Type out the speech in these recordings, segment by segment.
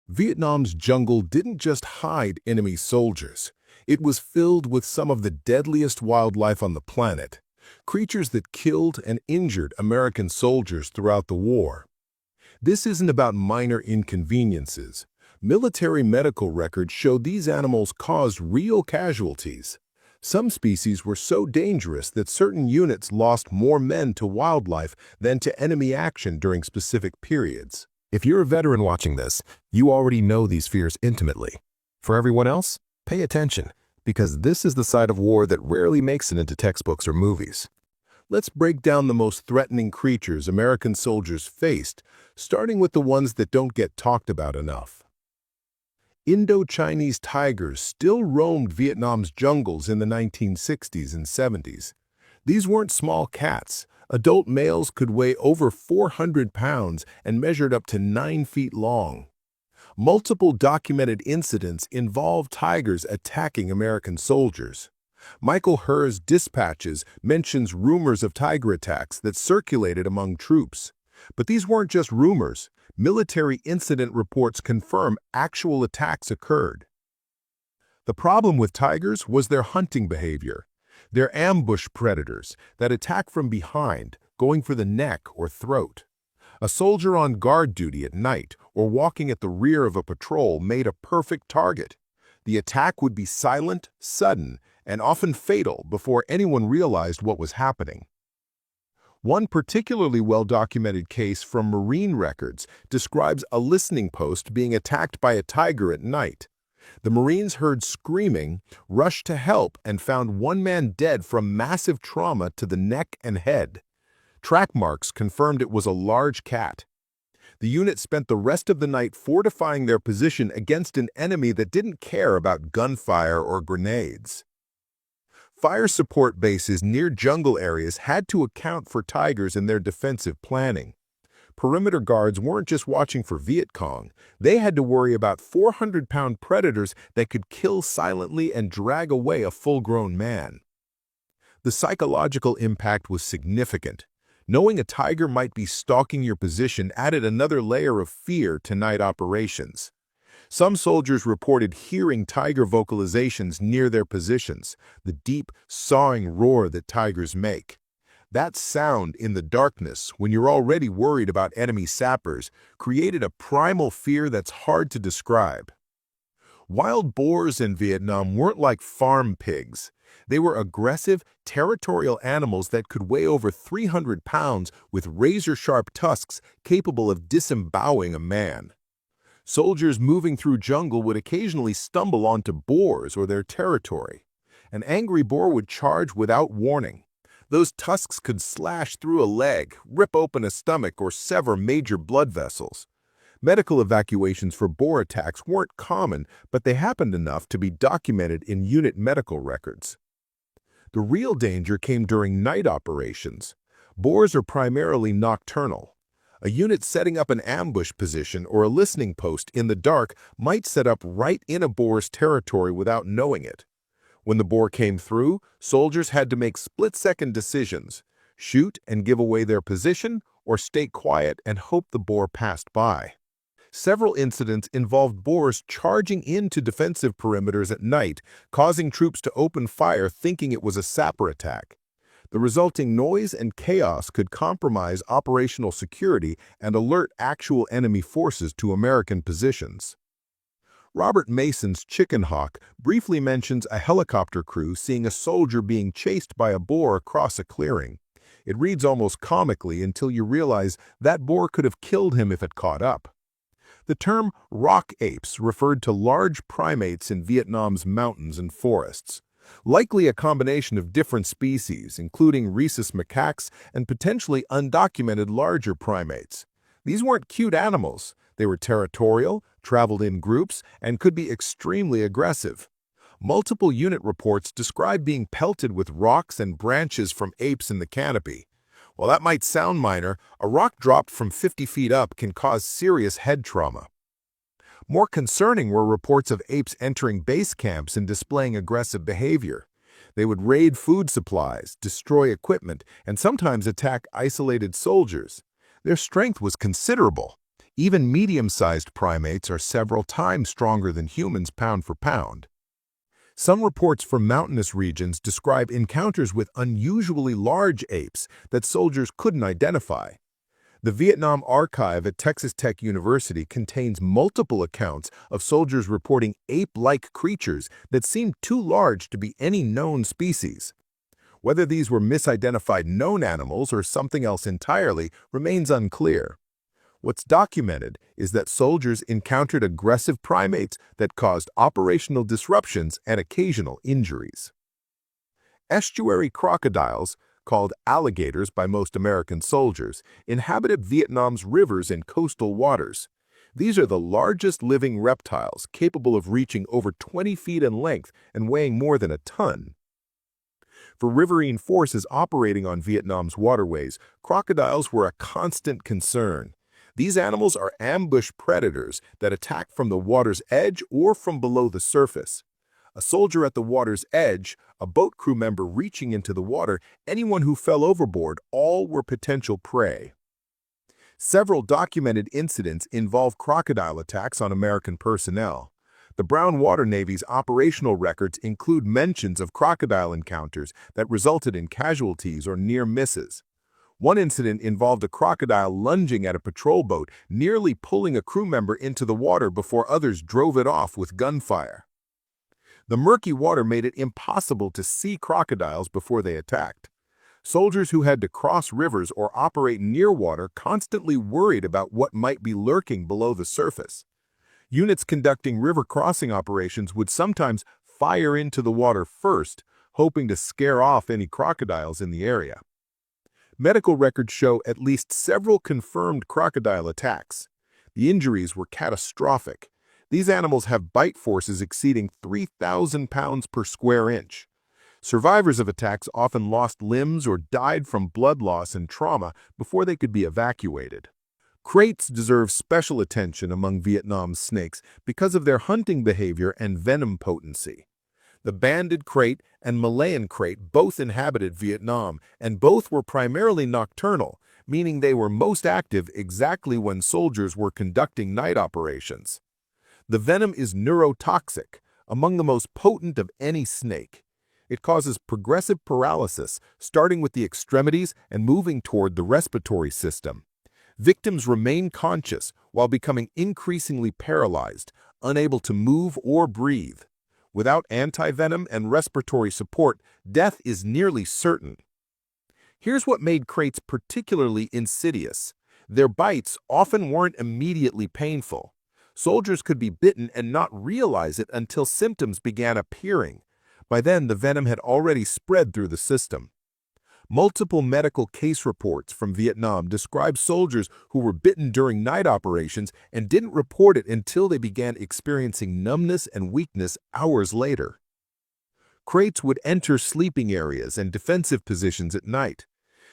Vietnam's jungle didn't just hide enemy soldiers. It was filled with some of the deadliest wildlife on the planet, creatures that killed and injured American soldiers throughout the war. This isn't about minor inconveniences. Military medical records show these animals caused real casualties. Some species were so dangerous that certain units lost more men to wildlife than to enemy action during specific periods. If you're a veteran watching this, you already know these fears intimately. For everyone else, pay attention, because this is the side of war that rarely makes it into textbooks or movies. Let's break down the most threatening creatures American soldiers faced, starting with the ones that don't get talked about enough. Indo-Chinese tigers still roamed Vietnam's jungles in the 1960s and 70s. These weren't small cats. Adult males could weigh over 400 pounds and measured up to 9 feet long. Multiple documented incidents involved tigers attacking American soldiers. Michael Herr's dispatches mentions rumors of tiger attacks that circulated among troops. But these weren't just rumors. Military incident reports confirm actual attacks occurred. The problem with tigers was their hunting behavior. They're ambush predators that attack from behind, going for the neck or throat. A soldier on guard duty at night or walking at the rear of a patrol made a perfect target. The attack would be silent, sudden, and often fatal before anyone realized what was happening. One particularly well-documented case from Marine records describes a listening post being attacked by a tiger at night. The Marines heard screaming, rushed to help, and found one man dead from massive trauma to the neck and head. Track marks confirmed it was a large cat. The unit spent the rest of the night fortifying their position against an enemy that didn't care about gunfire or grenades. Fire support bases near jungle areas had to account for tigers in their defensive planning. Perimeter guards weren't just watching for Viet Cong. They had to worry about 400-pound predators that could kill silently and drag away a full-grown man. The psychological impact was significant. Knowing a tiger might be stalking your position added another layer of fear to night operations. Some soldiers reported hearing tiger vocalizations near their positions, the deep, sawing roar that tigers make. That sound in the darkness, when you're already worried about enemy sappers, created a primal fear that's hard to describe. Wild boars in Vietnam weren't like farm pigs. They were aggressive, territorial animals that could weigh over 300 pounds with razor-sharp tusks capable of disemboweling a man. Soldiers moving through jungle would occasionally stumble onto boars or their territory. An angry boar would charge without warning. Those tusks could slash through a leg, rip open a stomach, or sever major blood vessels. Medical evacuations for boar attacks weren't common, but they happened enough to be documented in unit medical records. The real danger came during night operations. Boars are primarily nocturnal. A unit setting up an ambush position or a listening post in the dark might set up right in a boar's territory without knowing it. When the boar came through, soldiers had to make split-second decisions: shoot and give away their position, or stay quiet and hope the boar passed by. Several incidents involved boars charging into defensive perimeters at night, causing troops to open fire thinking it was a sapper attack. The resulting noise and chaos could compromise operational security and alert actual enemy forces to American positions. Robert Mason's Chicken Hawk briefly mentions a helicopter crew seeing a soldier being chased by a boar across a clearing. It reads almost comically until you realize that boar could have killed him if it caught up. The term rock apes referred to large primates in Vietnam's mountains and forests, likely a combination of different species, including rhesus macaques and potentially undocumented larger primates. These weren't cute animals. They were territorial, traveled in groups, and could be extremely aggressive. Multiple unit reports describe being pelted with rocks and branches from apes in the canopy. While that might sound minor, a rock dropped from 50 feet up can cause serious head trauma. More concerning were reports of apes entering base camps and displaying aggressive behavior. They would raid food supplies, destroy equipment, and sometimes attack isolated soldiers. Their strength was considerable. Even medium-sized primates are several times stronger than humans pound for pound. Some reports from mountainous regions describe encounters with unusually large apes that soldiers couldn't identify. The Vietnam Archive at Texas Tech University contains multiple accounts of soldiers reporting ape-like creatures that seemed too large to be any known species. Whether these were misidentified known animals or something else entirely remains unclear. What's documented is that soldiers encountered aggressive primates that caused operational disruptions and occasional injuries. Estuary crocodiles, called alligators by most American soldiers, inhabited Vietnam's rivers and coastal waters. These are the largest living reptiles, capable of reaching over 20 feet in length and weighing more than a ton. For riverine forces operating on Vietnam's waterways, crocodiles were a constant concern. These animals are ambush predators that attack from the water's edge or from below the surface. A soldier at the water's edge, a boat crew member reaching into the water, anyone who fell overboard, all were potential prey. Several documented incidents involve crocodile attacks on American personnel. The Brown Water Navy's operational records include mentions of crocodile encounters that resulted in casualties or near misses. One incident involved a crocodile lunging at a patrol boat, nearly pulling a crew member into the water before others drove it off with gunfire. The murky water made it impossible to see crocodiles before they attacked. Soldiers who had to cross rivers or operate near water constantly worried about what might be lurking below the surface. Units conducting river crossing operations would sometimes fire into the water first, hoping to scare off any crocodiles in the area. Medical records show at least several confirmed crocodile attacks. The injuries were catastrophic. These animals have bite forces exceeding 3,000 pounds per square inch. Survivors of attacks often lost limbs or died from blood loss and trauma before they could be evacuated. Kraits deserve special attention among Vietnam's snakes because of their hunting behavior and venom potency. The banded krait and Malayan krait both inhabited Vietnam, and both were primarily nocturnal, meaning they were most active exactly when soldiers were conducting night operations. The venom is neurotoxic, among the most potent of any snake. It causes progressive paralysis, starting with the extremities and moving toward the respiratory system. Victims remain conscious while becoming increasingly paralyzed, unable to move or breathe. Without antivenom and respiratory support, death is nearly certain. Here's what made kraits particularly insidious. Their bites often weren't immediately painful. Soldiers could be bitten and not realize it until symptoms began appearing. By then, the venom had already spread through the system. Multiple medical case reports from Vietnam describe soldiers who were bitten during night operations and didn't report it until they began experiencing numbness and weakness hours later. Kraits would enter sleeping areas and defensive positions at night.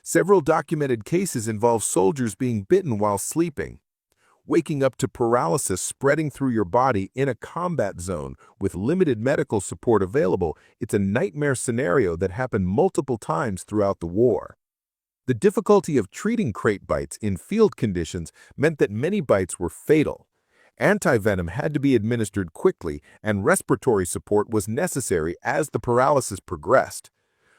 Several documented cases involve soldiers being bitten while sleeping. Waking up to paralysis spreading through your body in a combat zone with limited medical support available, it's a nightmare scenario that happened multiple times throughout the war. The difficulty of treating krait bites in field conditions meant that many bites were fatal. Antivenom had to be administered quickly, and respiratory support was necessary as the paralysis progressed.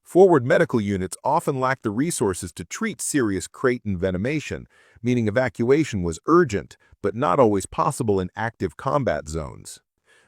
Forward medical units often lacked the resources to treat serious krait envenomation, meaning evacuation was urgent, but not always possible in active combat zones.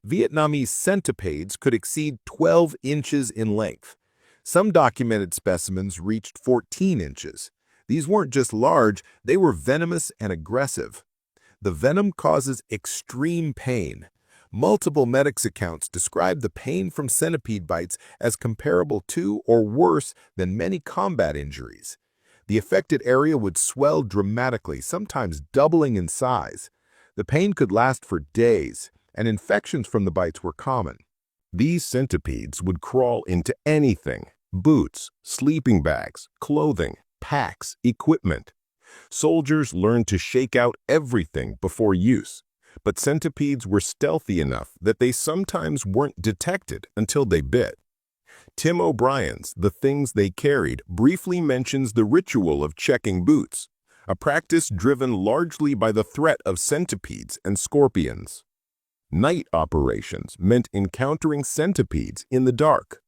Vietnamese centipedes could exceed 12 inches in length. Some documented specimens reached 14 inches. These weren't just large, they were venomous and aggressive. The venom causes extreme pain. Multiple medics' accounts describe the pain from centipede bites as comparable to or worse than many combat injuries. The affected area would swell dramatically, sometimes doubling in size. The pain could last for days, and infections from the bites were common. These centipedes would crawl into anything: boots, sleeping bags, clothing, packs, equipment. Soldiers learned to shake out everything before use. But centipedes were stealthy enough that they sometimes weren't detected until they bit. Tim O'Brien's The Things They Carried briefly mentions the ritual of checking boots. a practice driven largely by the threat of centipedes and scorpions. Night operations meant encountering centipedes in the dark.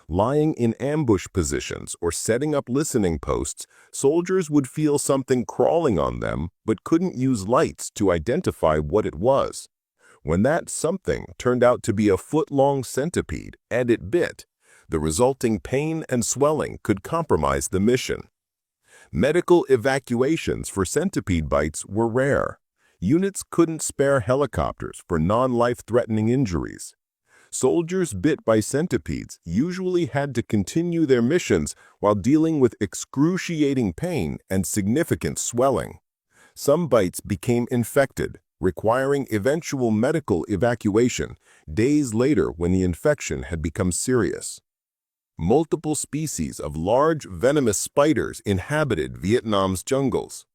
Lying in ambush positions or setting up listening posts, soldiers would feel something crawling on them but couldn't use lights to identify what it was. When that something turned out to be a foot-long centipede and it bit, the resulting pain and swelling could compromise the mission. Medical evacuations for centipede bites were rare. Units couldn't spare helicopters for non-life-threatening injuries. Soldiers bit by centipedes usually had to continue their missions while dealing with excruciating pain and significant swelling. Some bites became infected, requiring eventual medical evacuation days later when the infection had become serious. Multiple species of large venomous spiders inhabited Vietnam's jungles.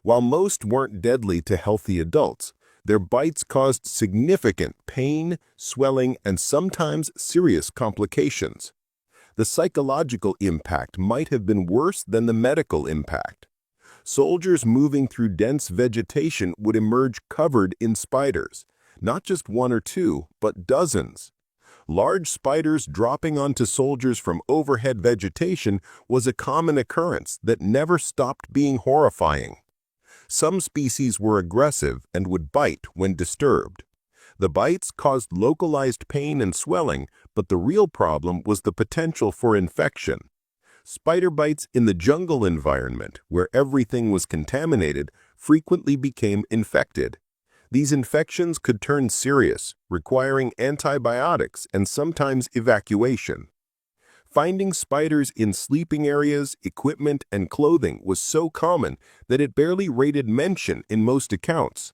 While most weren't deadly to healthy adults, their bites caused significant pain, swelling, and sometimes serious complications. The psychological impact might have been worse than the medical impact. Soldiers moving through dense vegetation would emerge covered in spiders, not just one or two, but dozens. Large spiders dropping onto soldiers from overhead vegetation was a common occurrence that never stopped being horrifying. Some species were aggressive and would bite when disturbed. The bites caused localized pain and swelling, but the real problem was the potential for infection. Spider bites in the jungle environment, where everything was contaminated, frequently became infected. These infections could turn serious, requiring antibiotics and sometimes evacuation. Finding spiders in sleeping areas, equipment, and clothing was so common that it barely rated mention in most accounts.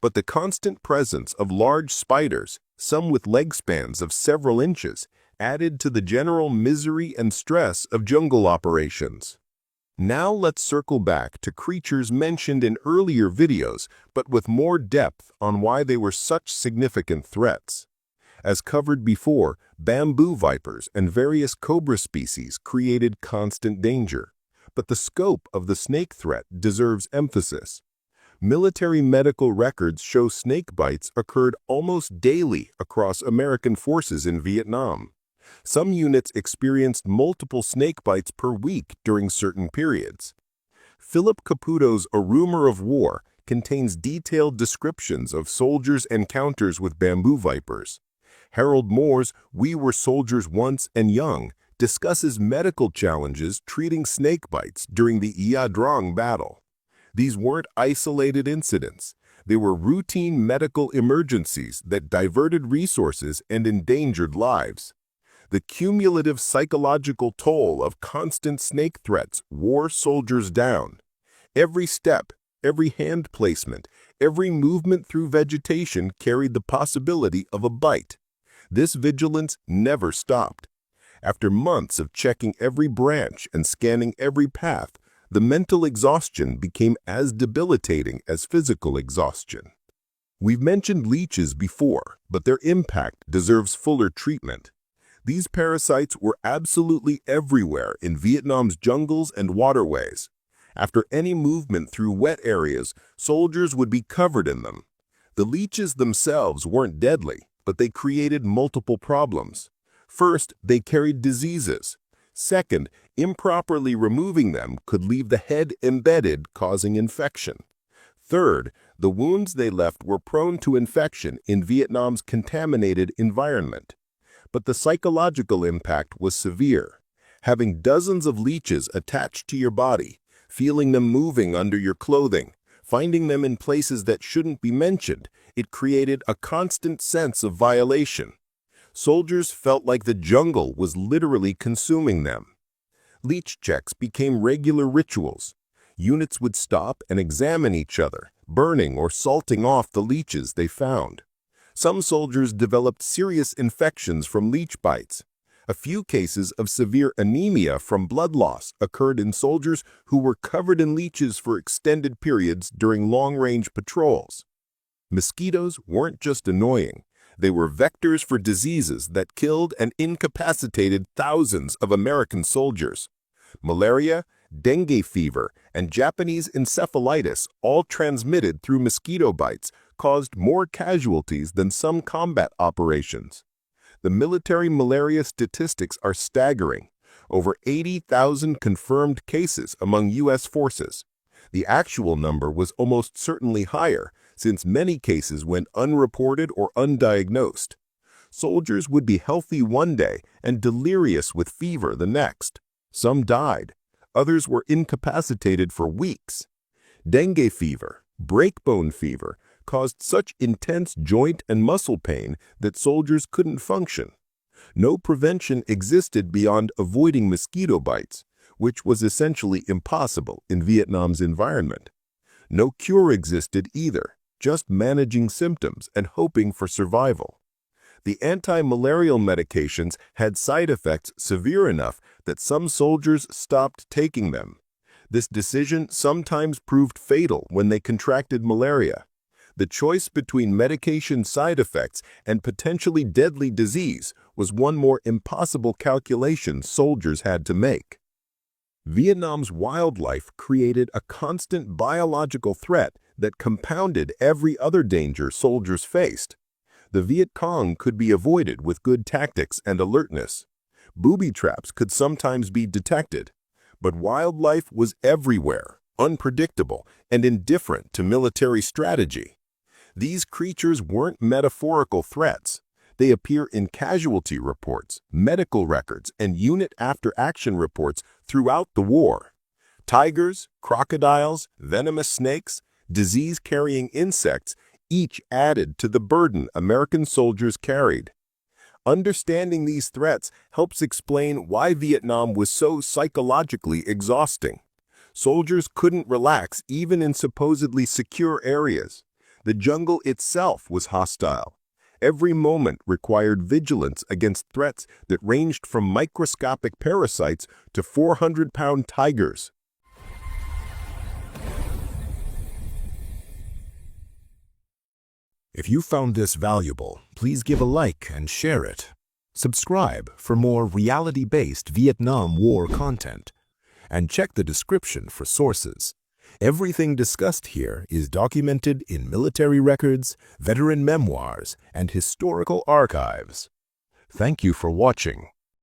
But the constant presence of large spiders, some with leg spans of several inches, added to the general misery and stress of jungle operations. Now let's circle back to creatures mentioned in earlier videos, but with more depth on why they were such significant threats. As covered before, bamboo vipers and various cobra species created constant danger. But the scope of the snake threat deserves emphasis. Military medical records show snake bites occurred almost daily across American forces in Vietnam. Some units experienced multiple snake bites per week during certain periods. Philip Caputo's A Rumor of War contains detailed descriptions of soldiers' encounters with bamboo vipers. Harold Moore's We Were Soldiers Once and Young discusses medical challenges treating snake bites during the Ia Drang battle. These weren't isolated incidents. They were routine medical emergencies that diverted resources and endangered lives. The cumulative psychological toll of constant snake threats wore soldiers down. Every step, every hand placement, every movement through vegetation carried the possibility of a bite. This vigilance never stopped. After months of checking every branch and scanning every path, the mental exhaustion became as debilitating as physical exhaustion. We've mentioned leeches before, but their impact deserves fuller treatment. These parasites were absolutely everywhere in Vietnam's jungles and waterways. After any movement through wet areas, soldiers would be covered in them. The leeches themselves weren't deadly, but they created multiple problems. First, they carried diseases. Second, improperly removing them could leave the head embedded, causing infection. Third, the wounds they left were prone to infection in Vietnam's contaminated environment. But the psychological impact was severe. Having dozens of leeches attached to your body, feeling them moving under your clothing, finding them in places that shouldn't be mentioned, it created a constant sense of violation. Soldiers felt like the jungle was literally consuming them. Leech checks became regular rituals. Units would stop and examine each other, burning or salting off the leeches they found. Some soldiers developed serious infections from leech bites. A few cases of severe anemia from blood loss occurred in soldiers who were covered in leeches for extended periods during long-range patrols. Mosquitoes weren't just annoying. They were vectors for diseases that killed and incapacitated thousands of American soldiers. Malaria, dengue fever, and Japanese encephalitis, all transmitted through mosquito bites, caused more casualties than some combat operations. The military malaria statistics are staggering. Over 80,000 confirmed cases among U.S. forces. The actual number was almost certainly higher, since many cases went unreported or undiagnosed. Soldiers would be healthy one day and delirious with fever the next. Some died. Others were incapacitated for weeks. Dengue fever, breakbone fever, caused such intense joint and muscle pain that soldiers couldn't function. No prevention existed beyond avoiding mosquito bites, which was essentially impossible in Vietnam's environment. No cure existed either, just managing symptoms and hoping for survival. The anti-malarial medications had side effects severe enough that some soldiers stopped taking them. This decision sometimes proved fatal when they contracted malaria. The choice between medication side effects and potentially deadly disease was one more impossible calculation soldiers had to make. Vietnam's wildlife created a constant biological threat that compounded every other danger soldiers faced. The Viet Cong could be avoided with good tactics and alertness. Booby traps could sometimes be detected, but wildlife was everywhere, unpredictable, and indifferent to military strategy. These creatures weren't metaphorical threats. They appear in casualty reports, medical records, and unit after-action reports throughout the war. Tigers, crocodiles, venomous snakes, disease-carrying insects, each added to the burden American soldiers carried. Understanding these threats helps explain why Vietnam was so psychologically exhausting. Soldiers couldn't relax even in supposedly secure areas. The jungle itself was hostile. Every moment required vigilance against threats that ranged from microscopic parasites to 400-pound tigers. If you found this valuable, please give a like and share it. Subscribe for more reality-based Vietnam War content. And check the description for sources. Everything discussed here is documented in military records, veteran memoirs, and historical archives. Thank you for watching.